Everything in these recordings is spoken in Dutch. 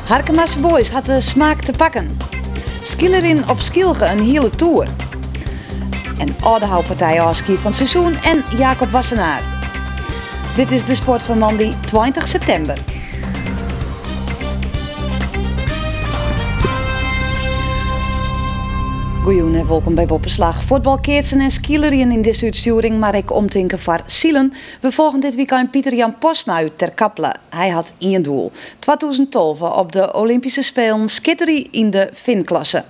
Harkemasse Boys had de smaak te pakken. Skielerinn op Skilge een hele tour. En oudehoudpartij afski van het seizoen en Jacob Wassenaar. Dit is de sport van maandag 20 september. Goeien en welkom bij Boppenslag. Voetbalkeertsen en skielerien in deze uitsturing, maar ik omtinken voor Sielen. We volgen dit weekend Pieter-Jan Postma uit Ter Kapelle. Hij had één doel. 2012 op de Olympische Spelen skitterie in de finklasse.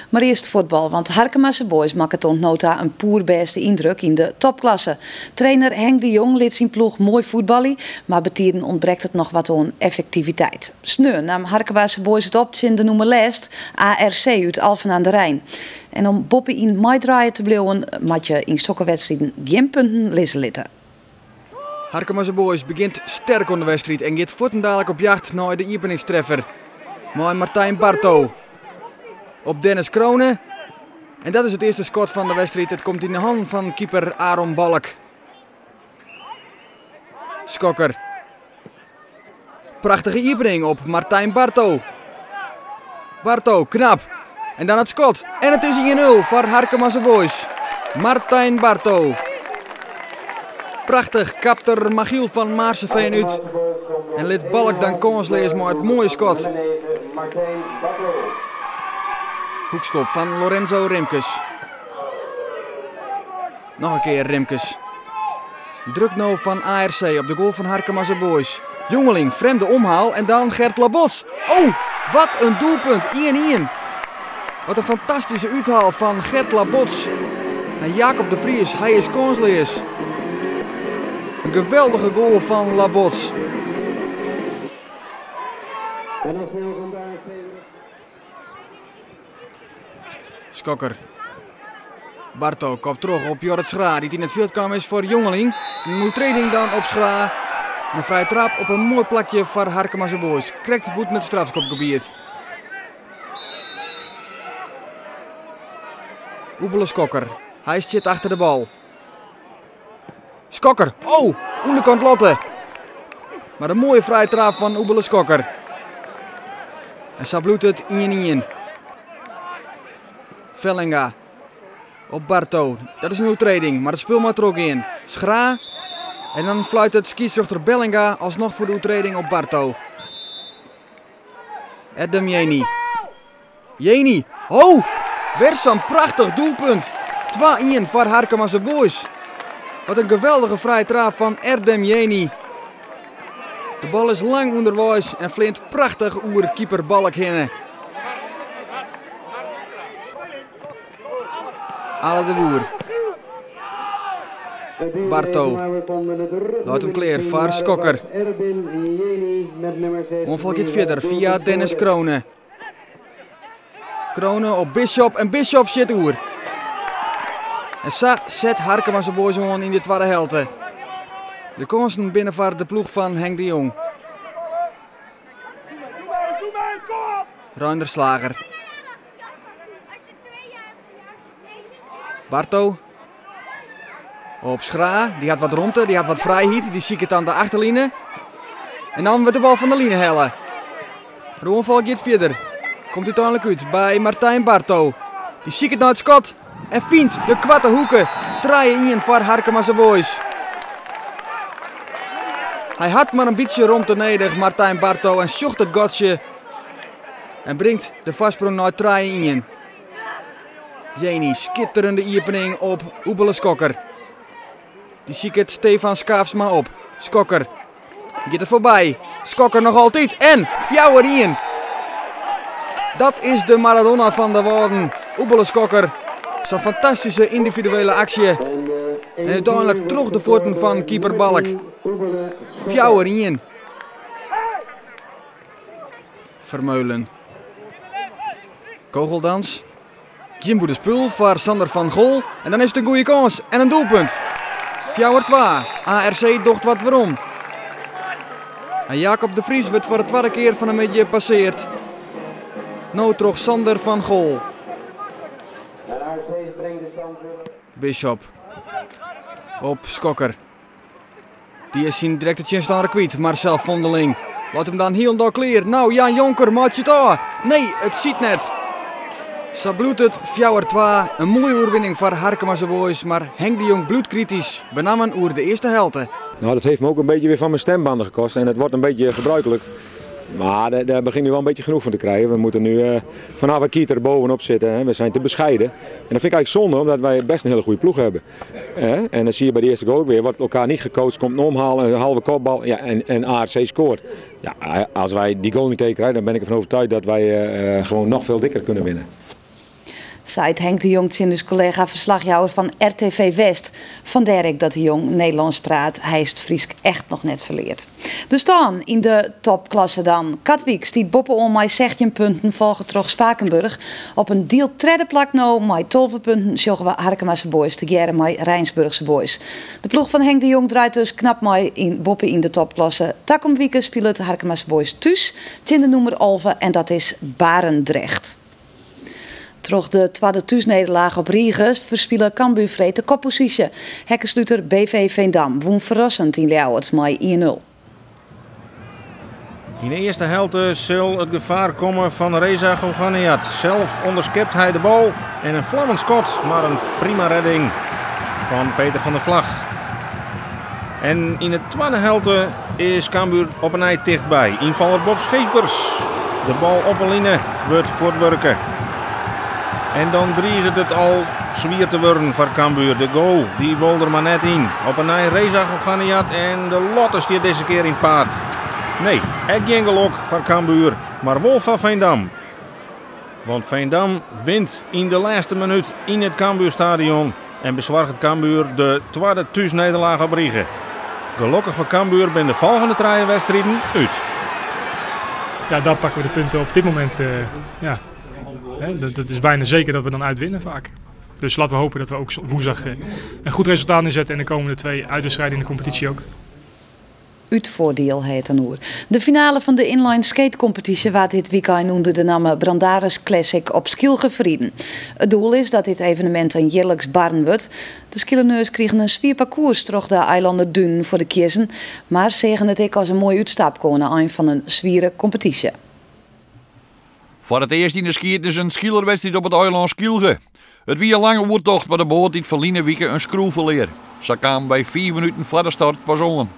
Maar eerst voetbal, want Harkemasse Boys maken tot nota een poer beste indruk in de topklasse. Trainer Henk de Jong liet zijn ploeg mooi voetballen, maar betieren ontbreekt het nog wat aan effectiviteit. Sneu nam Harkemasse Boys het op in de noemerlijst ARC uit Alphen aan de Rijn. En om Boppen in meidraaien te blijven, moet je in sokkenwedstrijden geen punten lezen litten. Harkemasse Boys begint sterk aan de wedstrijd en gaat voeten dadelijk op jacht naar de openingstreffer. Maar Martijn Barto op Dennis Krone. En dat is het eerste schot van de wedstrijd. Het komt in de hand van keeper Aaron Balk. Skokker. Prachtige opening op Martijn Barto. Barto, knap. En dan het schot. En het is 1-0 voor Harkemasse Boys. Martijn Barto. Prachtig kapt er Magiel van Maarseveen uit. En liet Balk dan kans lezen met het mooie schot. Hoekschop van Lorenzo Rimkes. Nog een keer Rimkes. Druk nou van ARC op de goal van Harkemasse Boys. Jongeling, vreemde omhaal en dan Gert Labots. Oh, wat een doelpunt. 1-1. Wat een fantastische uithaal van Gert Labots. En Jacob de Vries, hij is kansloos. Een geweldige goal van Labots. Skokker. Barto kopt terug op Jorrit Schra, die in het veld kwam is voor Jongeling. Een training dan op Schra. En een vrije trap op een mooi plakje voor Harkemasse Boys. Krijgt het boet in het strafschopgebied. Oebele Skokker. Hij zit achter de bal. Skokker. Oh, onderkant Lotte. Maar een mooie vrije trap van Oebele Skokker. En zo bloedt het 1-1. Vellinga op Barto. Dat is een overtreding, maar het speel maar er ook in. Schra. En dan fluit het scheidsrechter Bellinga alsnog voor de overtreding op Barto. Erdem Jeni. Jeni. Oh! Weer zo'n prachtig doelpunt. 2-1 voor Harkemasse Boys. Wat een geweldige vrije trap van Erdem Jeni. De bal is lang onderwijs en flint prachtig oer keeper Balk heen. Ale de Boer. Barto. Laat hem klaar voor Skokker. Onvolk het verder via Dennis Krone. Krone op Bishop en Bishop zit oer. En zo zet Harkemasse Boys gewoon in de tweede helte. De kansen binnen voor de ploeg van Henk de Jong. Reinder Slager. Barto. Op Schra. Die had wat rondte, die had wat vrijheid. Die ziet het aan de achterlijnen. En dan wordt de bal van de line hellen. Roonval gaat verder. Komt uiteindelijk uit bij Martijn Barto. Die ziet het naar het schot. En vindt de kwatte hoeken. 3-1 voor Harkemasse Boys. Hij had maar een beetje rond te nedig, Martijn Barto. En zocht het gotsje. En brengt de vastsprong naar 3-1. Jeni, schitterende opening op Oebele Skokker. Die ziet het Stefan Skaafsma op. Skokker. Gaat er voorbij. Skokker nog altijd. En 4-1. Dat is de Maradona van de Wouden. Oebele Skokker. Zo'n fantastische individuele actie. En uiteindelijk terug de voeten van keeper Balk. 4-1. Vermeulen. Kogeldans. Jimbo de Spul voor Sander van Gol. En dan is het een goede kans en een doelpunt. 4-2. ARC docht wat waarom. En Jacob de Vries wordt voor de tweede keer van een beetje passeerd. Nou terug Sander van Gol. Bishop. Op Skokker. Die is zijn directe tegenstander kwijt. Marcel Vondeling. Laat hem dan heel door clear. Nou, Jan Jonker, maakt je het aan. Nee, het ziet net. Zo bloedt het 4-2. Een mooie oorwinning voor Harkema's boys, maar Henk de Jong bloedkritisch. Benamen oer de eerste helte. Nou, dat heeft me ook een beetje weer van mijn stembanden gekost en het wordt een beetje gebruikelijk. Maar daar begin nu wel een beetje genoeg van te krijgen. We moeten nu vanaf een kieter bovenop zitten. Hè. We zijn te bescheiden. En dat vind ik eigenlijk zonde, omdat wij best een hele goede ploeg hebben. En dan zie je bij de eerste goal ook weer, wordt elkaar niet gecoacht, komt een omhaal, een halve kopbal en ARC scoort. Ja, als wij die goal niet tegenkrijgen, dan ben ik ervan overtuigd dat wij gewoon nog veel dikker kunnen winnen. Zei Henk de Jong, dus collega-verslagjouwer van RTV West. Vandaar ik dat de Jong Nederlands praat. Hij is het Fries echt nog net verleerd. Dus dan in de topklasse dan. Katwijk stiet boppen om mij 16 punten volgen terug Spakenburg. Op een deal tredde plak nou met 12 punten sjoggen we Harkema's boys te jaren met Rijnsburgse boys. De ploeg van Henk de Jong draait dus knap mee in boppen in de topklasse. Takom weekend spelen het Harkema's boys thuis. In de nummer 11 en dat is Barendrecht. Troch de tweede thuisnederlaag op Riegen verspielen Cambuur vreed de koppositie. Hekkensluiter BV Veendam won verrassend in Leeuwarden met 1-0. In de eerste helte zal het gevaar komen van Reza Goganiat. Zelf onderschept hij de bal en een vlammend schot, maar een prima redding van Peter van der Vlag. En in de tweede helte is Cambuur op een eind dichtbij. Invaller Bob Schepers. De bal op een line wordt voortwerken. En dan dreigt het al zwier te worden voor Cambuur. De goal die wil er maar net in. Op een ei Reza Goganiat en de Lotte stiert deze keer in paard. Nee, ik ging ook voor Cambuur, maar wel van Veendam. Want Veendam wint in de laatste minuut in het Cambuurstadion en bezorgt het Cambuur de tweede thuisnederlaag op Riegen. Gelukkig voor Cambuur ben de volgende 3 wedstrijden uit. Ja, daar pakken we de punten op dit moment. Dat is bijna zeker dat we dan uitwinnen vaak. Dus laten we hopen dat we ook woensdag een goed resultaat inzetten en de komende 2 uitwedstrijden in de competitie ook. Uitvoordeel heet dan oer. De finale van de inline skatecompetitie waar dit weekend onder de naam Brandaris Classic op Skilge verrieden. Het doel is dat dit evenement een jaarlijks barn wordt. De skilleneurs kregen een zwier parcours terug de eilanden Dunen voor de kiezen, maar zeggen het ik als een mooie uitstap komen aan van een zwiere competitie. Voor het eerst in de skiet is een skielerwedstrijd op het eiland Skilge. Het wie een lange woordtocht, maar de boot die verliezen weken een schroef verleer. Ze kwamen bij 4 minuten voor de start pas on.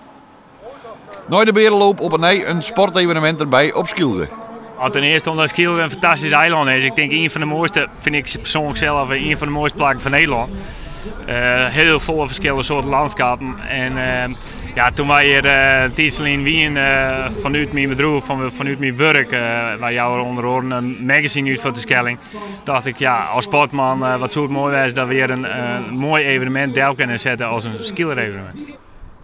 Na de berenloop op een sportevenement erbij op Skilge. Ten eerste omdat Skilge een fantastisch eiland is. Ik denk een van de mooiste, vind ik persoonlijk zelf, een van de mooiste plekken van Nederland. Heel veel verschillende soorten landschappen. En toen wij hier Tieselin Wien vanuit mijn bedrijf, vanuit mijn werk, waar jou onder een magazine uit voor de Schelling, dacht ik als sportman wat zou het mooi zijn dat we weer een mooi evenement deel kunnen zetten als een skieler-evenement.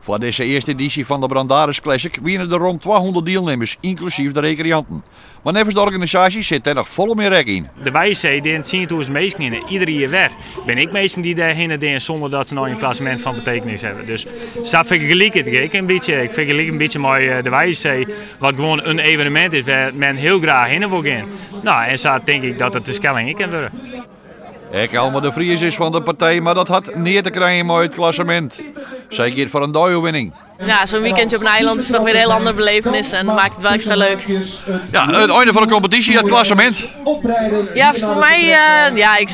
Voor deze eerste editie van de Brandaris Classic winnen er rond 200 deelnemers, inclusief de recreanten. Maar nevens de organisatie zit er nog volle meer rek in. De wijze die zien hoe ze meesten in iedere jaar weer. Ben ik meesten die daarheen doen zonder dat ze nou een klassement van betekenis hebben. Dus dat vergelijk ik een beetje. Ik vergelijk een beetje met de wijze wat gewoon een evenement is waar men heel graag heen wil gaan. Nou, en zo denk ik dat het de Schelling ik kan worden. Elma de Vries is van de partij, maar dat had neer te krijgen met het klassement. Zij gaat voor een duielwinning. Ja, zo'n weekendje op een eiland is toch weer een heel andere belevenis en dat maakt het wel extra leuk. Ja, het einde van de competitie, het klassement. Ja, voor mij, ik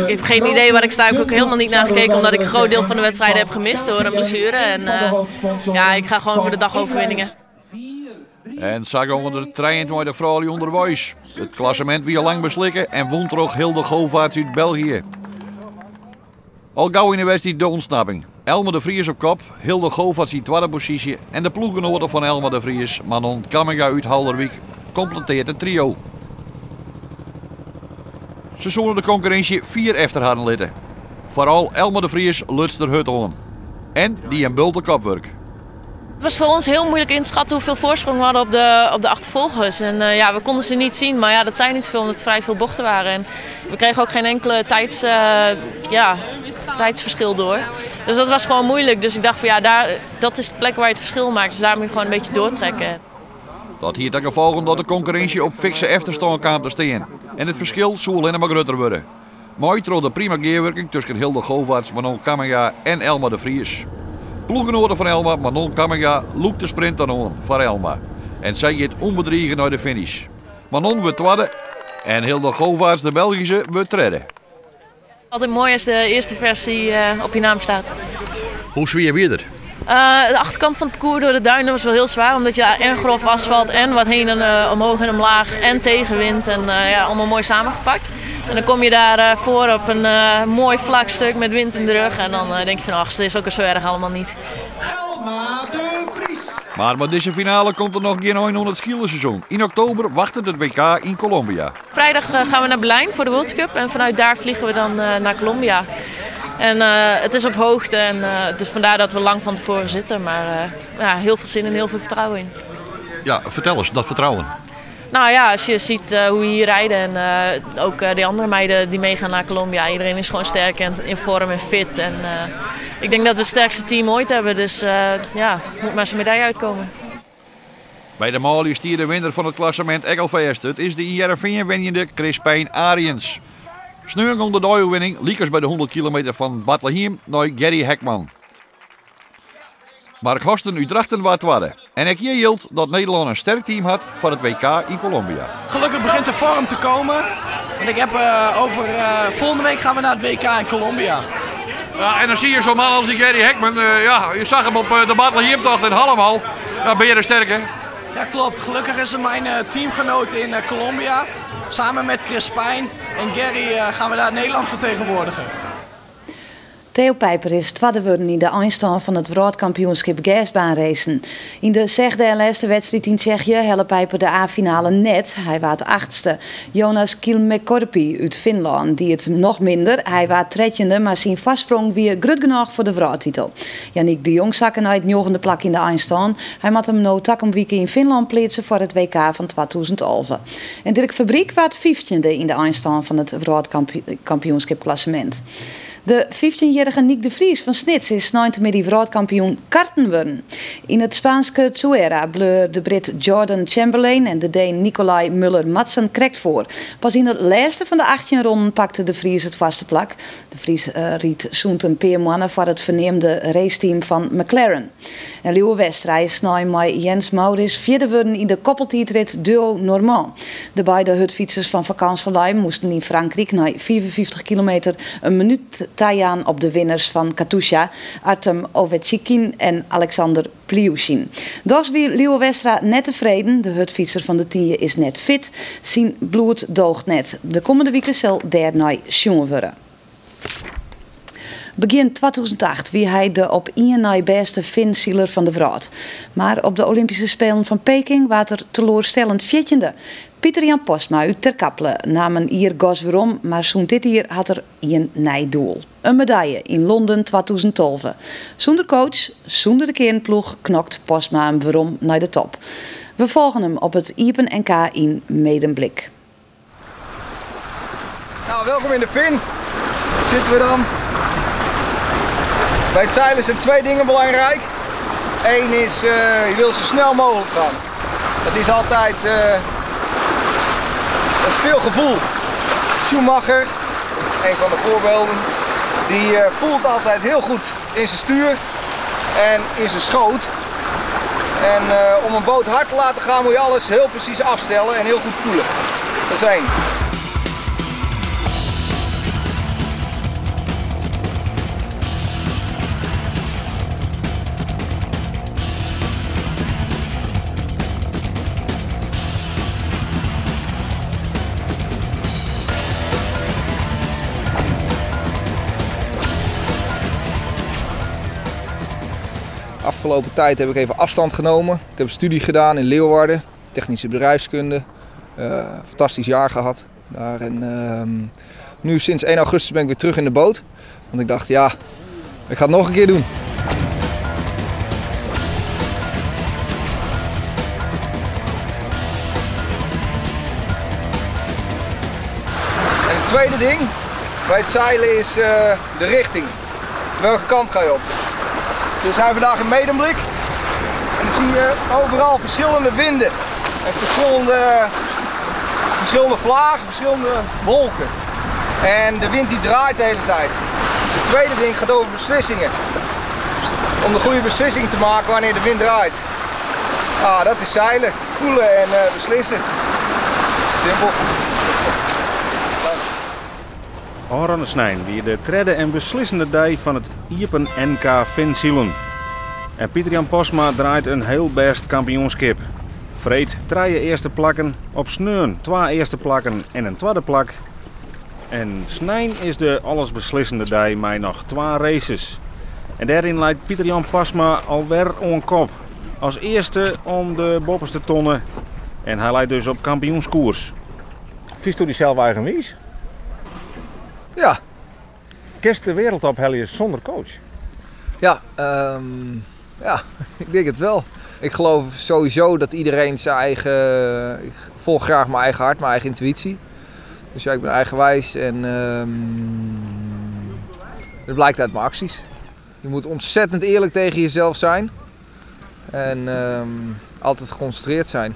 heb geen idee waar ik sta. Ik heb ook helemaal niet naar gekeken omdat ik een groot deel van de wedstrijden heb gemist door een blessure. En ik ga gewoon voor de dagoverwinningen. En zag onder de 23 vrouwen onderwijs. Het klassement weer lang beslikken en won toch Hilde Govaerts uit België. Al gauw in de wedstrijd de ontsnapping. Elma de Vries op kop, Hilde Govaerts in tweede positie en de ploeggenoten van Elma de Vries, Manon Kamminga uit Halderwijk, completeert het trio. Ze zullen de concurrentie 4 efter hadden litten. Vooral Elma de Vries lutst er hut aan. En die een bulte kopwerk. Het was voor ons heel moeilijk in te schatten hoeveel voorsprong we hadden op de achtervolgers. En we konden ze niet zien, maar dat zijn niet veel omdat het vrij veel bochten waren. En we kregen ook geen enkele tijdsverschil door. Dus dat was gewoon moeilijk. Dus ik dacht van dat is de plek waar je het verschil maakt. Dus daar moet je gewoon een beetje doortrekken. Dat hier ten gevolge dat de concurrentie op fikse efterstand kwam te staan. En het verschil zou alleen maar groter worden. Mooi trof de prima gearwerking tussen Hilde Govaerts, Manon Kamminga en Elma de Vries. Ploeggenoten van Elma, Manon Kamminga, loopt de sprint aan voor Elma. En zij gaat onbedriegen naar de finish. Manon wordt tweede en Hilde Govaerts, de Belgische, wordt derde. Altijd mooi als de eerste versie op je naam staat. Hoe zwier weer er? De achterkant van het parcours door de duinen was wel heel zwaar. Omdat je daar en grof asfalt en wat heen en omhoog en omlaag en tegenwind. En allemaal mooi samengepakt. En dan kom je daar voor op een mooi vlak stuk met wind in de rug. En dan denk je van ach, het is ook zo erg allemaal niet. Maar met deze finale komt er nog geen 100 skierseizoen. In oktober wacht het WK in Colombia. Vrijdag gaan we naar Berlijn voor de World Cup. En vanuit daar vliegen we dan naar Colombia. En het is op hoogte en dus vandaar dat we lang van tevoren zitten. Maar heel veel zin en heel veel vertrouwen in. Ja, vertel eens, dat vertrouwen. Nou ja, als je ziet hoe we hier rijden en ook die andere meiden die meegaan naar Colombia. Iedereen is gewoon sterk en in vorm en fit. En ik denk dat we het sterkste team ooit hebben. Dus moet maar zijn medaille uitkomen. Bij de Mali stier de winnaar van het klassement Eggelfest. Het is de in Heerenveen winnende Crispijn Ariens. Sneung onder de overwinning, liekers bij de 100 kilometer van Bethlehem naar Gerry Hekman. Maar Horsten Utrechten wat worden. En ik hield dat Nederland een sterk team had voor het WK in Colombia. Gelukkig begint de vorm te komen. Want ik heb volgende week gaan we naar het WK in Colombia. Ja, en dan zie je zo'n man als die Gerry Hekman. Je zag hem op de Bethlehem-tocht in Hallemal. Dan ben je er sterker. Ja, klopt. Gelukkig is er mijn teamgenoot in Colombia. Samen met Crispijn en Gerry gaan we daar Nederland vertegenwoordigen. Theo Pijper is tweede geworden in de eindstand van het wereldkampioenschap gasbaanracen. In de zesde en laatste wedstrijd in Tsjechië helde Pijper de A-finale net. Hij was achtste. Jonas Kilmekorpi uit Finland, die het nog minder. Hij was tredjende, maar zijn vastsprong weer goed genoeg voor de wereldtitel. Yannick de Jong zakken uit het 9e plak in de eindstand. Hij moet hem nou takken weken in Finland plaatsen voor het WK van 2011. En Dirk Fabriek was 15e in de eindstand van het wereldkampioenschap klassement. De 15-jarige Nick de Vries van Snits is nooit wereldkampioen karten geworden. In het Spaanse Tsuera bleef de Brit Jordan Chamberlain en de Deen Nicolai Muller-Madsen krekt voor. Pas in het laatste van de 18 ronden pakte de Vries het vaste plak. De Vries riet zoent een paar mannen voor het verneemde raceteam van McLaren. En Liewe Westra is met Jens Maurits vierde worden in de koppeltijdrit Duo Normand. De beide hutfietsers van Vakanselij moesten in Frankrijk na 55 kilometer een minuut tijaan op de winnaars van Katusha, Artem Ovechkin en Alexander Pliushin. Dus wie Liewe Westra net tevreden. De hutfietser van de 10 is net fit. Zijn bloed doogt net. De komende weken zal daarna sjoen worden. Begin 2008 wie hij de op één na beste Finn-zieler van de wereld. Maar op de Olympische Spelen van Peking was er teleurstellend 14e. Pieter-Jan Postma uit Ter Kappelen namen hier gas weerom, maar zo'n dit hier had er een nijdoel. Een medaille in Londen 2012. Zonder coach, zonder de kernploeg, knokt Postma hem weerom naar de top. We volgen hem op het Iepen NK in Medemblik. Nou, welkom in de Finn. Zitten we dan. Bij het zeilen zijn 2 dingen belangrijk. Eén is, je wil zo snel mogelijk gaan. Dat is altijd, dat is veel gevoel. Schumacher, een van de voorbeelden, die voelt altijd heel goed in zijn stuur en in zijn schoot. En om een boot hard te laten gaan moet je alles heel precies afstellen en heel goed voelen. Dat is één. Afgelopen tijd heb ik even afstand genomen. Ik heb een studie gedaan in Leeuwarden, technische bedrijfskunde. Fantastisch jaar gehad daar. En nu sinds 1 augustus ben ik weer terug in de boot. Want ik dacht, ja, ik ga het nog een keer doen. En het tweede ding bij het zeilen is de richting. Welke kant ga je op? We zijn vandaag in Medemblik en dan zie je overal verschillende winden en verschillende vlagen, verschillende wolken. En de wind die draait de hele tijd. Dus het tweede ding gaat over beslissingen. Om de goede beslissing te maken wanneer de wind draait. Ah, dat is zeilen. voelen en beslissen. Simpel. Aron Snijn weer de derde en beslissende dag van het Iepen NK Finzielen. En Pieter-Jan Posma draait een heel best kampioenschap. Vreed 3 eerste plakken, op Sneun 2 eerste plakken en een tweede plak. En Snijn is de allesbeslissende dag met nog 2 races. En daarin leidt Pieter-Jan Posma alweer on kop. Als eerste om de bopperste tonnen. En hij leidt dus op kampioenskoers. Vies u die zelf eigenwijs? Ja. Kerst de wereldtop helje zonder coach? Ja, ja, ik denk het wel. Ik geloof sowieso dat iedereen zijn eigen... Ik volg graag mijn eigen hart, mijn eigen intuïtie. Dus ja, ik ben eigenwijs en dat blijkt uit mijn acties. Je moet ontzettend eerlijk tegen jezelf zijn. En altijd geconcentreerd zijn.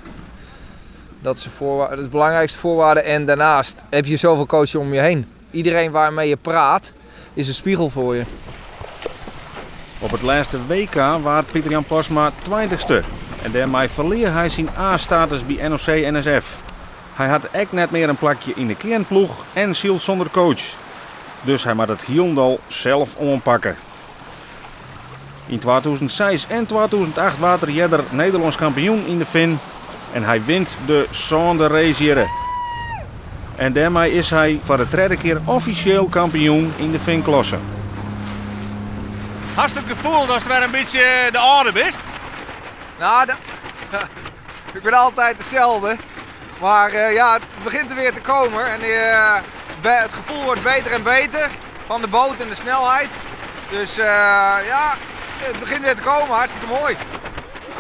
Dat is de belangrijkste voorwaarde. En daarnaast heb je zoveel coaches om je heen. Iedereen waarmee je praat is een spiegel voor je. Op het laatste WK waard Pieter-Jan Posma 20ste. En daarmee verleer hij zijn A-status bij NOC-NSF. Hij had echt net meer een plakje in de kernploeg en ziel zonder coach. Dus hij moet het hielendal zelf ompakken. In 2006 en 2008 werd hij jeder Nederlands kampioen in de Fin. En hij wint de zonde race hier. En daarmee is hij voor de derde keer officieel kampioen in de Fin-klasse. Hast je het gevoel dat je weer een beetje de oude bent? Nou, ik ben altijd hetzelfde. Maar ja, het begint er weer te komen. En het gevoel wordt beter en beter van de boot en de snelheid. Dus ja, het begint weer te komen. Hartstikke mooi.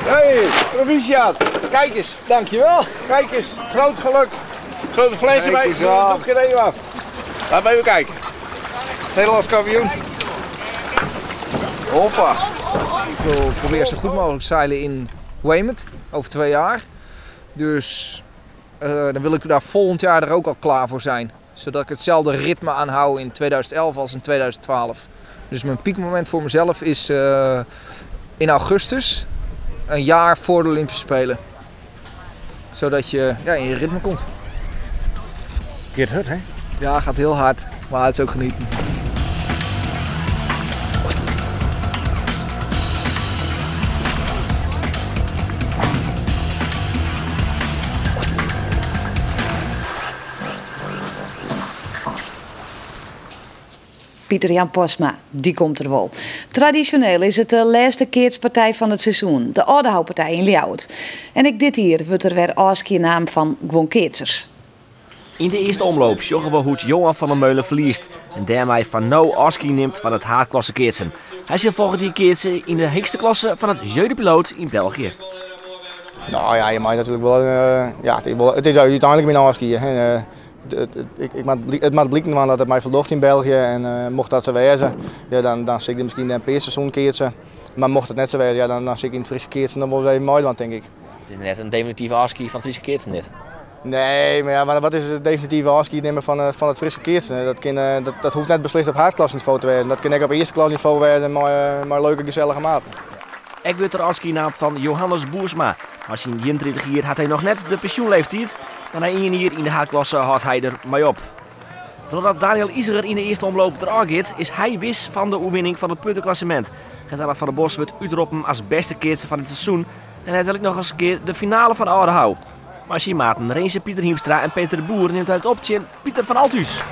Hey, proficiat. Kijk eens. Dankjewel. Kijk eens. Groot geluk. Grote flesje bij. Doe je er even af. Laten we even kijken. Nederlands kampioen. Hoppa. Ik wil proberen zo goed mogelijk zeilen in Weymouth over 2 jaar. Dus dan wil ik daar volgend jaar er ook al klaar voor zijn. Zodat ik hetzelfde ritme aanhoud in 2011 als in 2012. Dus mijn piekmoment voor mezelf is in augustus. Een jaar voor de Olympische Spelen. Zodat je in je ritme komt. Gaat hard, hè? Ja, gaat heel hard. Maar het is ook genieten. Pieter-Jan Posma, die komt er wel. Traditioneel is het de laatste keertspartij van het seizoen, de Oudehoutpartij in Ljouwert. En ik dit hier wordt er weer naam van gewoon keertsers. In de eerste omloop zaggen we hoe Johan van der Meulen verliest en daarmee van nou afscheid neemt van het haardklasse keertsen. Hij zit volgend jaar keertsen in de hoogste klasse van het Jeu de Piloot in België. Nou ja, je mag natuurlijk wel, het is uiteindelijk mijn afscheid. Het moet blijken dat het mij verdocht in België en mocht dat zo wezen, ja, dan zit ik misschien een peerseizoen keertsen. Maar mocht het net zo wezen, ja, dan zit ik in het Friese keertsen, dan wordt het even mooi, denk ik. Het is net een definitieve afscheid van het Friese keertsen dit. Nee, maar wat is het definitieve afscheid nemen van het Friese keertsen? Dat hoeft net beslist op haardklasniveau te wezen. Dat kan ik op eerste klasniveau wezen, maar leuke gezellige maat. Ik werd er afscheid van Johannes Boersma. Maar zijn 23 jaar had hij nog net de pensioenleeftijd. Maar na 1 jaar in de haardklasse had hij er mee op. Doordat Daniel Iseger in de eerste omloop eruit gaat, is hij wis van de overwinning van het puntenklassement. Gertella van der Bos wordt uitgeroepen als beste keertser van het seizoen. En uiteindelijk nog eens een keer de finale van Oudehout. Maar zijn maten Reense Pieter Hiemstra en Peter de Boer neemt uit optie Pieter van Althuis.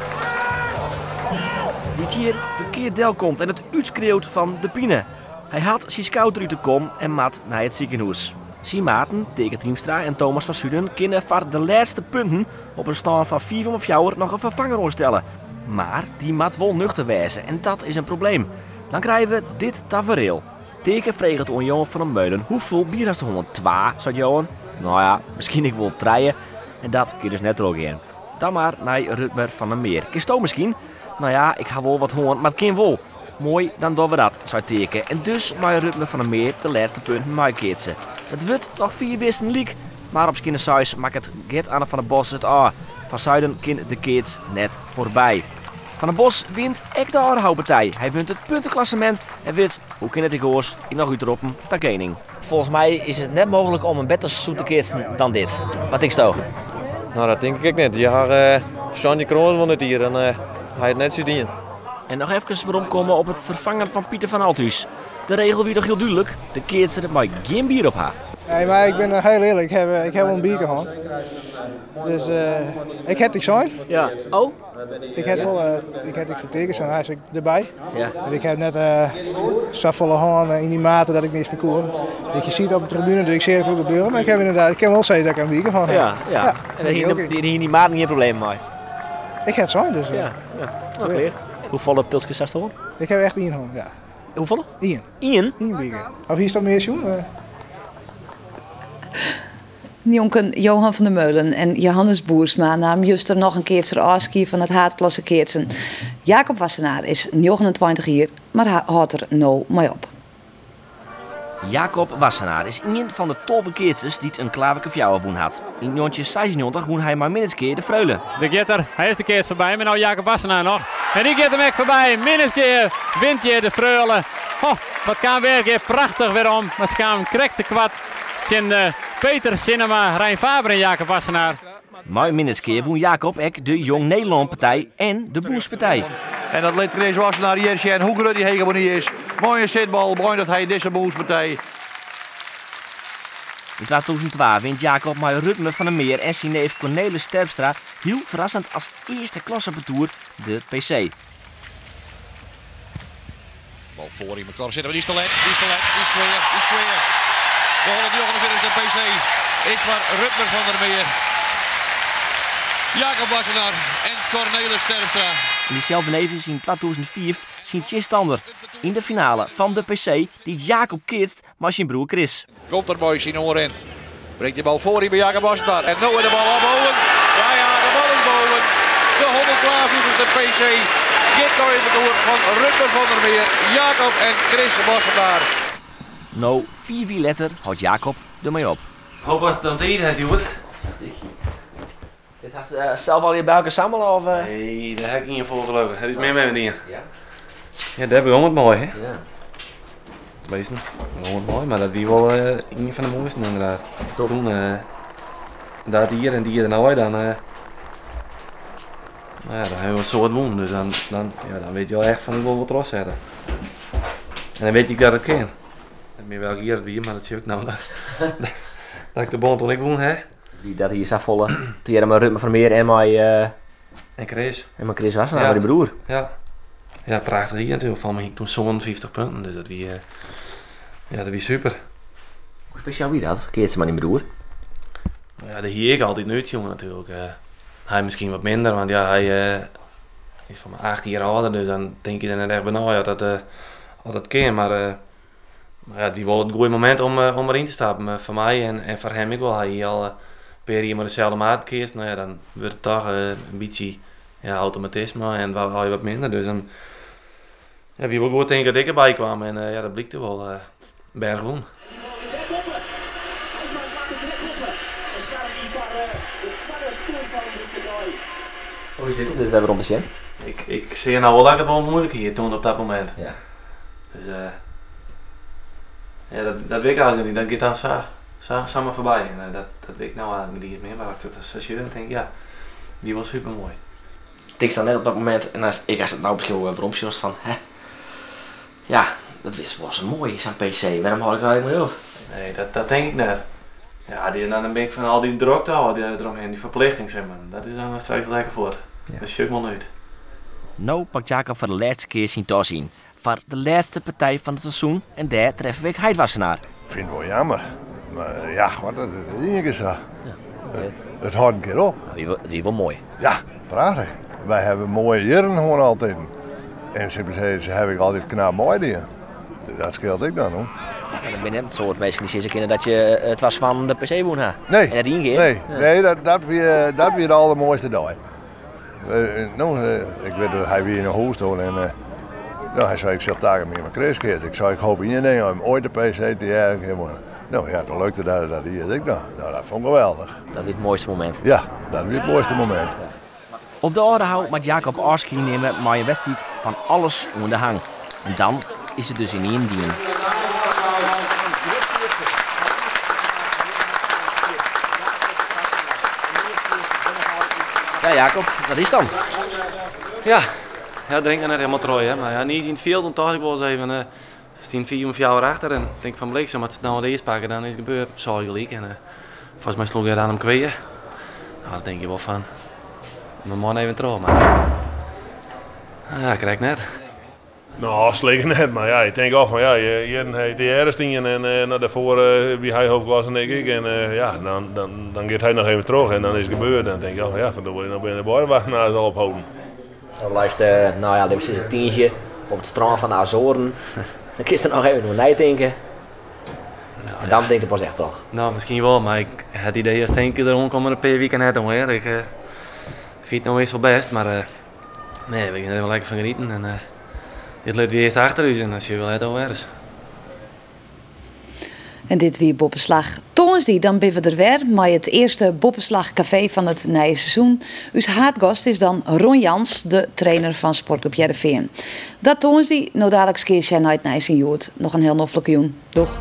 Die hier verkeerd deel komt en het uitschreeuwt van de Pine. Hij had zijn scouter uit te komen en mat naar het ziekenhuis. Zijn maten, Teke Triemstra en Thomas van Suden, kunnen voor de laatste punten op een stand van 4 van 4 nog een vervanger opstellen. Maar die moet wel nuchter wezen en dat is een probleem. Dan krijgen we dit tafereel. Teke vreeg het aan Johan van der Meulen hoeveel bier has de 102, zei Johan. Nou ja, misschien ik wil treien en dat kun je dus net er ook in. Dan maar naar Rutmer van der Meer. Kist misschien? Nou ja, ik ga wel wat horen, maar het kan wel. Mooi, dan doen we dat, zei Teke. En dus mag Rutmer van der Meer de laatste punten meekeersen. Het wordt nog 4 wisten liek, maar op Skinner 6 maakt het Gert Anne van der Bos het A. Van Zuiden kan de keerts net voorbij. Van der Bos wint echt de Oudehoutpartij. Hij wint het puntenklassement en weet, hoe kan het ik hoors, ik nog uitroepen, dat kening. Volgens mij is het net mogelijk om een beter seizoen te keersen dan dit. Wat denk je toch? Nou, dat denk ik niet. Je gaat Sandy Kroon van het hier en hij het net zo dienen. En nog even vooromkomen op het vervangen van Pieter van Althuis. De regel weer toch heel duidelijk. De keertser er maar geen bier op haar. Nee, maar ik ben heel eerlijk. Ik heb wel een bier gehad. Dus ik heb die zijn. Ja. Oh? Ik heb wel ik tekens van huis erbij. Ja. En ik heb net zo volle handen in die mate dat ik niks meer kon. Je ziet op de tribune, dus ik zie het ook gebeuren. Maar ik kan wel zeggen dat ik een bier gehad heb. Ja. En hier in die maat niet een probleem mee. Ik heb het zijn dus. Ja. Oké. Hoeveel pilsjes hast je hoor? Ik heb echt één gehad, ja. Hoeveel? Eén. Eén? Eén bier. Of hier is toch meer zoen? Jonken Johan van der Meulen en Johannes Boersma namen juist er nog een keertje afski van het haatklasse keertsen. Jacob Wassenaar is 29 jaar, maar hij houdt er nou mee op. Jacob Wassenaar is een van de 12 keertsers die het een klaverke fjouwer woen had. In 1996 woen hij maar minstens de Freulen. De gitter, hij is de keers voorbij, maar nou Jacob Wassenaar nog. En die gaat hem echt voorbij, minstens wint je de Freulen. Oh, wat kan weer prachtig weer om, maar ze gaan krek te kwad. Zijn Peter Cinema, Rijn Faber en Jacob Wassenaar. Maar minstens woen Jacob ook de Jong Nederland Partij en de Boerspartij. En dat leidt Chris Wassenaar hier en hoe groot die hegemonie is. Mooie zitbal, mooi dat hij deze Boerspartij. In 2002 wint Jacob met Rutmer van der Meer en zijn neef Cornelis Terpstra heel verrassend als eerste klasse op de Tour de PC. Bal voor in elkaar zitten, maar die is te let, die is square. De 149 de PC is waar Rutmer van der Meer, Jacob Wassenaar en Cornelis Terpstra. In diezelfde neef is in 2004 zijn Tjistander in de finale van de PC die Jacob keerst met zijn broer Chris. Komt er mooi zien oren in. Brengt die bal voor bij Jacob Wassenaar. En nu de bal afboven. Ja, de bal is boven. De 112 de PC. Dit nou in de toer van Rutmer van der Meer, Jacob en Chris Wassenaar. Nou, 4 wie letter houdt Jacob ermee op. Hoop dat het dan tegen heeft, jongen. Dit hast zelf al je bij elkaar samen of? Nee, daar heb ik niet voor gelogen. Het is meer met dingen. Ja. Ja, dat begon het mooi, hè? Ja. Wees nog. Begon het mooi, maar dat wie wel een van de mooiste inderdaad. Toen, dat hier en die er nou dan. Nou ja, dan hebben we zo wat woon, dus dan weet je wel echt van ik wil wat trots zetten. En dan weet ik dat het kan. Ik weet niet welke hier het weer, maar dat zie ik nou dat ik de bond toen ik woon, hè? Die dat hier zag volle. Toen jij maar Rutmer van Meer en mij. En Chris. En mijn Chris Wassenaar, ja. Die broer. Ja. Ja, prachtig hier natuurlijk. Van me ging toen zo'n 50 punten, dus dat wie, ja, dat wie super. Hoe speciaal wie dat? Keert ze maar niet broer? Ja, de hier ik altijd nooit jongen natuurlijk. Hij misschien wat minder, want ja, hij is van mij 8 jaar ouder, dus dan denk je er net echt bij nou dat het kan. Maar ja, die wel een goed moment om erin te stappen voor mij en voor hem. Ik wil hij al per jaar maar dezelfde maat keert. Nou ja, dan wordt het toch een beetje ja, automatisme en waar je wat minder. Dus dan ja, wie wil goed denken dat ik erbij kwam en ja, dat blikte wel bergwoon. Hoe is dit om dit hebben rond te zien? Ik zie nou wel dat het wel moeilijk hier toen op dat moment. Ja. Dus ja, dat weet ik eigenlijk niet. Dat gaat dan samen voorbij. En dat weet ik nou eigenlijk niet meer. Maar als je dan denkt, ja, die was super mooi. Ik sta net op dat moment en als het nou misschien bromsje was van, hè? Ja, dat was mooi, zo'n PC. Waarom had ik daar helemaal op? Nee, dat denk ik net. Ja, dan ben ik van al die druk te houden eromheen, die verplichting zeg maar. Dat is dan straks lekker voor. Ja. Dat is helemaal nooit. Nou pakt Jacob voor de laatste keer zijn tas in. Voor de laatste partij van het seizoen en daar treffen we Heid Wassenaar. Ik vind het wel jammer. Maar ja, wat dat is zo. Ja. Het houdt een keer op. Die wel mooi. Ja, prachtig. Wij hebben mooie jaren gewoon altijd. En ze heb ik altijd knap mooi dingen. Dat scheelt ik dan hoor. Ja, dan ben je net het soort mensen die zeggen kennen dat je het was van de PC woon ha. Nee. En dat één keer. Nee, dat weer de allermooiste dag. Ik weet dat hij weer in een huis toen en nou, hij zei ik zat daar met mijn Chris keert. Ik zei ik hoop in je ding om ooit de PC die eigenlijk helemaal. Nou ja, toen lukte dat hier ik dan. Nou, dat vond ik geweldig. Dat is het mooiste moment. Ja, dat is het mooiste moment. Ja. Op de orde houdt met Jacob afski nemen maar je wedstrijd van alles onder de hang. En dan is het dus in één dien. Ja, Jacob, dat is dan. Ja, drink er net helemaal trooi, hè. Maar ja, niet in het veld, dan dacht ik wel eens even, ze staan 4 of 4 jaar achter en ik denk van bliksem, als ze het nou de eerst pakken, dan is het gebeurd, zo gelijk. En volgens mij sloeg hij aan hem kweeën. Nou, dat denk je wel van, mijn man even trouw, maar ja, ik krijg net. Nou, zeker net, maar ja, ik denk al van ja, je heeft de eerste en daarvoor wie hij hoofdklasse denk ik. En ja, dan gaat hij nog even terug en dan is het gebeurd. En dan denk ik, oh ja, dan word je nog binnen de bordenwacht na het al ophouden. Zo luister, nou ja, dit is een tientje op het strand van de Azoren. Dan kun je er nog even over nadenken. Nou, en dan denk ik pas echt toch. Nou, misschien wel, maar ik had het idee als ik er rondkomen een paar weken net doen weer. Ik vind het nog eens wel best, maar nee, we gaan er wel lekker van genieten. En dit luidt weer eerst achter u en als je wil het over is. En dit weer Boppenslag Tongersdie, dan ben we er weer met het eerste Boppenslag Café van het nieuwe seizoen. Uw haatgast is dan Ron Jans, de trainer van Sportclub Heerenveen. Dat Tongersdie, nou dadelijk keer jij nooit naar zijn jood. Nog een heel noffelijk joen. Doeg.